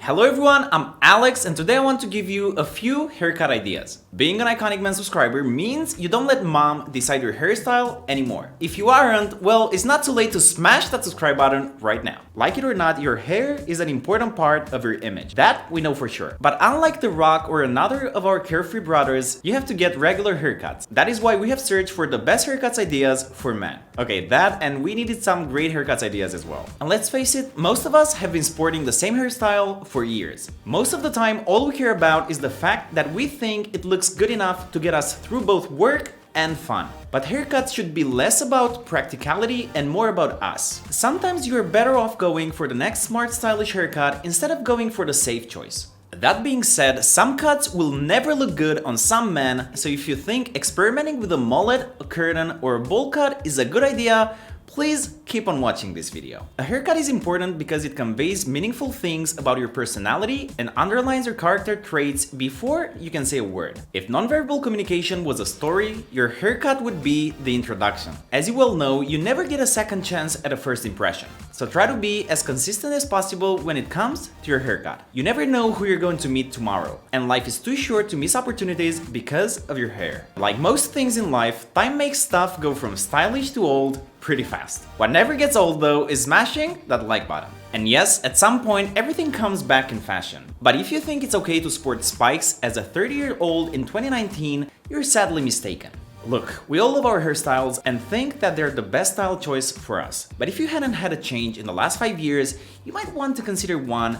Hello everyone, I'm Alex and today I want to give you a few haircut ideas. Being an Iconic Man subscriber means you don't let mom decide your hairstyle anymore. If you aren't, well, it's not too late to smash that subscribe button right now. Like it or not, your hair is an important part of your image. That we know for sure. But unlike The Rock or another of our carefree brothers, you have to get regular haircuts. That is why we have searched for the best haircuts ideas for men. Okay, that and we needed some great haircuts ideas as well. And let's face it, most of us have been sporting the same hairstyle for years. Most of the time, all we care about is the fact that we think it looks good enough to get us through both work and fun. But haircuts should be less about practicality and more about us. Sometimes you're better off going for the next smart stylish haircut instead of going for the safe choice. That being said, some cuts will never look good on some men, so if you think experimenting with a mullet, a curtain, or a bowl cut is a good idea, please keep on watching this video. A haircut is important because it conveys meaningful things about your personality and underlines your character traits before you can say a word. If nonverbal communication was a story, your haircut would be the introduction. As you well know, you never get a second chance at a first impression. So try to be as consistent as possible when it comes to your haircut. You never know who you're going to meet tomorrow, and life is too short to miss opportunities because of your hair. Like most things in life, time makes stuff go from stylish to old pretty fast. What never gets old though is smashing that like button. And yes, at some point everything comes back in fashion. But if you think it's okay to sport spikes as a 30-year-old in 2019, you're sadly mistaken. Look, we all love our hairstyles and think that they're the best style choice for us. But if you hadn't had a change in the last 5 years, you might want to consider one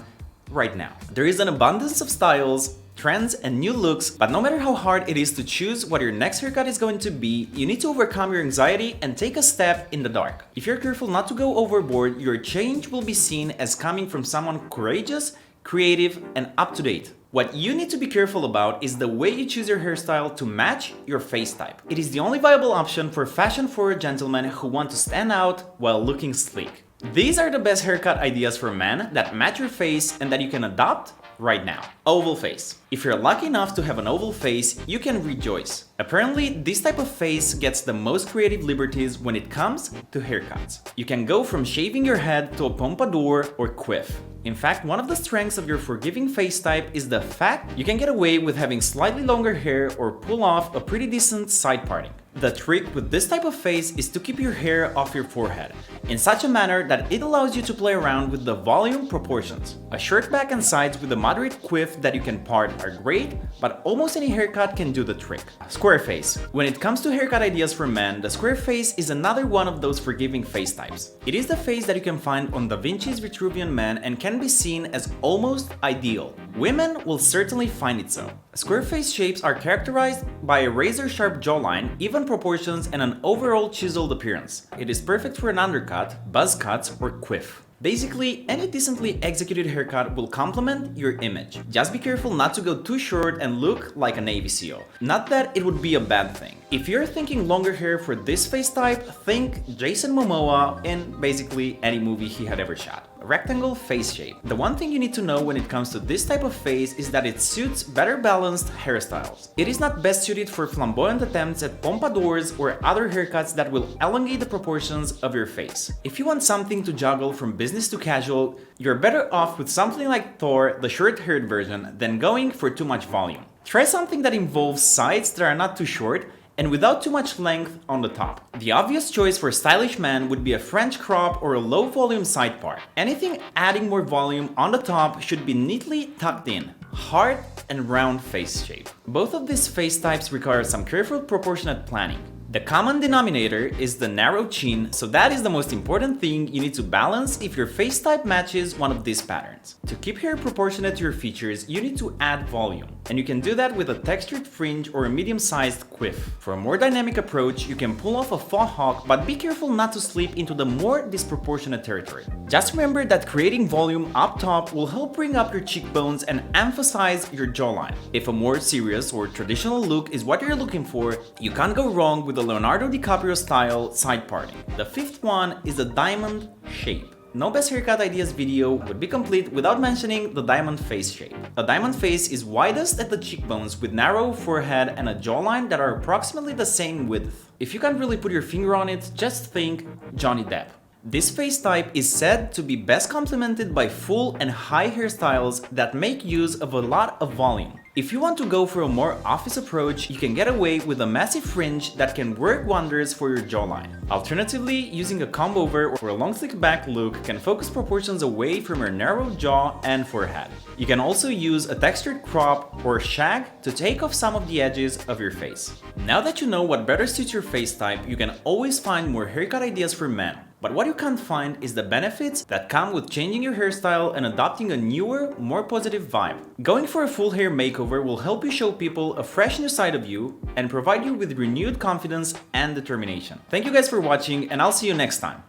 right now. There is an abundance of styles, trends, and new looks, but no matter how hard it is to choose what your next haircut is going to be, you need to overcome your anxiety and take a step in the dark. If you're careful not to go overboard, your change will be seen as coming from someone courageous, creative, and up-to-date. What you need to be careful about is the way you choose your hairstyle to match your face type. It is the only viable option for fashion-forward gentlemen who want to stand out while looking sleek. These are the best haircut ideas for men that match your face and that you can adopt right now. Oval face. If you're lucky enough to have an oval face, you can rejoice. Apparently, this type of face gets the most creative liberties when it comes to haircuts. You can go from shaving your head to a pompadour or quiff. In fact, one of the strengths of your forgiving face type is the fact you can get away with having slightly longer hair or pull off a pretty decent side parting. The trick with this type of face is to keep your hair off your forehead, in such a manner that it allows you to play around with the volume proportions. A short back and sides with a moderate quiff that you can part are great, but almost any haircut can do the trick. Square face. When it comes to haircut ideas for men, the square face is another one of those forgiving face types. It is the face that you can find on Da Vinci's Vitruvian Man and can be seen as almost ideal. Women will certainly find it so. Square face shapes are characterized by a razor-sharp jawline, even proportions, and an overall chiseled appearance. It is perfect for an undercut, buzz cuts, or quiff. Basically, any decently executed haircut will complement your image. Just be careful not to go too short and look like a Navy SEAL. Not that it would be a bad thing. If you're thinking longer hair for this face type, think Jason Momoa in basically any movie he had ever shot. Rectangle face shape. The one thing you need to know when it comes to this type of face is that it suits better balanced hairstyles. It is not best suited for flamboyant attempts at pompadours or other haircuts that will elongate the proportions of your face. If you want something to juggle from business to casual, you're better off with something like Thor, the short-haired version, than going for too much volume. Try something that involves sides that are not too short and without too much length on the top. The obvious choice for a stylish man would be a French crop or a low volume side part. Anything adding more volume on the top should be neatly tucked in. Heart and round face shape. Both of these face types require some careful proportionate planning. The common denominator is the narrow chin, so that is the most important thing you need to balance if your face type matches one of these patterns. To keep hair proportionate to your features, you need to add volume, and you can do that with a textured fringe or a medium-sized quiff. For a more dynamic approach, you can pull off a faux hawk, but be careful not to slip into the more disproportionate territory. Just remember that creating volume up top will help bring up your cheekbones and emphasize your jawline. If a more serious or traditional look is what you're looking for, you can't go wrong with a Leonardo DiCaprio style side parting. The fifth one is the diamond shape. No best haircut ideas video would be complete without mentioning the diamond face shape. A diamond face is widest at the cheekbones with narrow forehead and a jawline that are approximately the same width. If you can't really put your finger on it, just think Johnny Depp. This face type is said to be best complemented by full and high hairstyles that make use of a lot of volume. If you want to go for a more office approach, you can get away with a massive fringe that can work wonders for your jawline. Alternatively, using a comb over or a long slick back look can focus proportions away from your narrow jaw and forehead. You can also use a textured crop or shag to take off some of the edges of your face. Now that you know what better suits your face type, you can always find more haircut ideas for men. But what you can't find is the benefits that come with changing your hairstyle and adopting a newer, more positive vibe. Going for a full hair makeover will help you show people a fresh new side of you and provide you with renewed confidence and determination. Thank you guys for watching, and I'll see you next time.